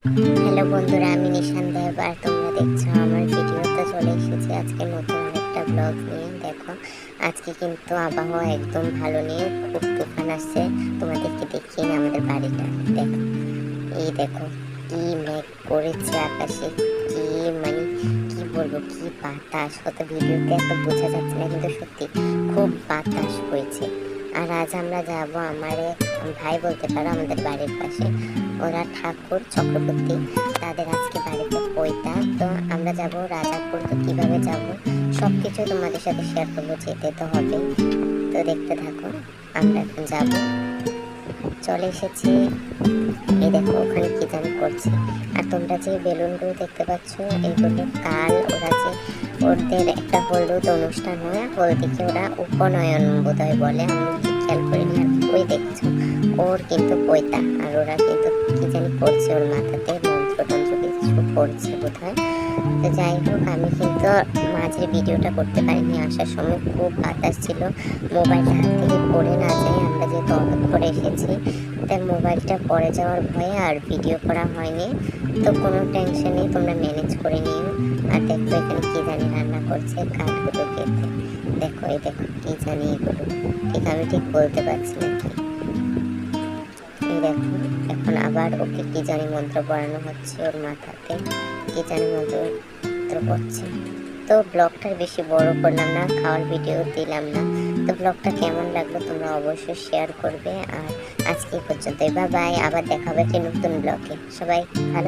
Hello বন্ধুরা, আমি নিশান দেব আর তোমরা দেখছো আমার ভিডিওতে চলে এসেছি আজকে নতুন একটা ব্লগ নিয়ে। দেখো আজকে কিন্তু আবহাওয়া একদম ভালো নিয়ে, খুব তুফান আসছে। তোমাদেরকে দেখিয়ে না আমাদের বাড়িটা। দেখো এই দেখো কি মেঘ করেছে আকাশে, কি মানে কি বলবো, কি বাতাস। হয়তো ভিডিওতে এত বোঝা যাচ্ছে না, কিন্তু সত্যি খুব বাতাস হয়েছে। আর আজ আমরা যাব আমার এক ভাই বলতে পারো, আমাদের বাড়ির পাশে ওরা ঠাকুর চক্রবর্তী, তাদের আজকে বাড়িতে পৈতা। তো আমরা যাব রাজাপুর। তো কীভাবে যাব সব কিছু তোমাদের সাথে শেয়ার করবো, যেতে তো হবে। তো দেখতে থাকো, আমরা এখন যাব। চলে এসেছি, এই দেখো ওখানে কি জানি করছে। আর তোমরা যে বেলুনগুলো দেখতে পাচ্ছ, এইগুলো কাল ওরা যে ওদের একটা হলুদ অনুষ্ঠান হয়, হলদিকে ওরা উপনয়ন বোধহয় বলে, আমি ঠিক খেয়াল করিনি। আর ওই দেখছো ওর কিন্তু পৈতা, আর ওরা কিন্তু কি জানি করছে, ওর মাথাতে মন্ত্রতন্ত্র কিছু করছে বোধহয়। তো যাই হোক, আমি কিন্তু মাঝে ভিডিওটা করতে পারিনি, আসার সময় খুব বাতাস ছিল, মোবাইলটা হাত থেকে পড়ে না যায়। আমরা যেহেতু অটো করে এসেছি, তাই মোবাইলটা পড়ে যাওয়ার ভয়ে আর ভিডিও করা হয়নি। তো কোনো টেনশন নেই, তোমরা ম্যানেজ করে নিও। আর দেখো এখানে কি জানি রান্না করছে, কাঠগুলো কেটে। দেখো এই দেখো কি জানি এগুলো, ঠিক আমি ঠিক বলতে পারছি না কি। এই দেখো এখন আবার ওকে কি জানি মন্ত্র পড়ানো হচ্ছে, ওর মাথাতে কি জানি মন্ত্র করছে। তো ব্লগটার বেশি বড় করলাম না, খাওয়ার ভিডিও দিলাম না। তো ব্লগটা কেমন লাগলো তোমরা অবশ্যই শেয়ার করবে। আর আজকে পর্যন্তই, বাই বাই, আবার দেখা হবে একটি নতুন ব্লগে। সবাই ভালো।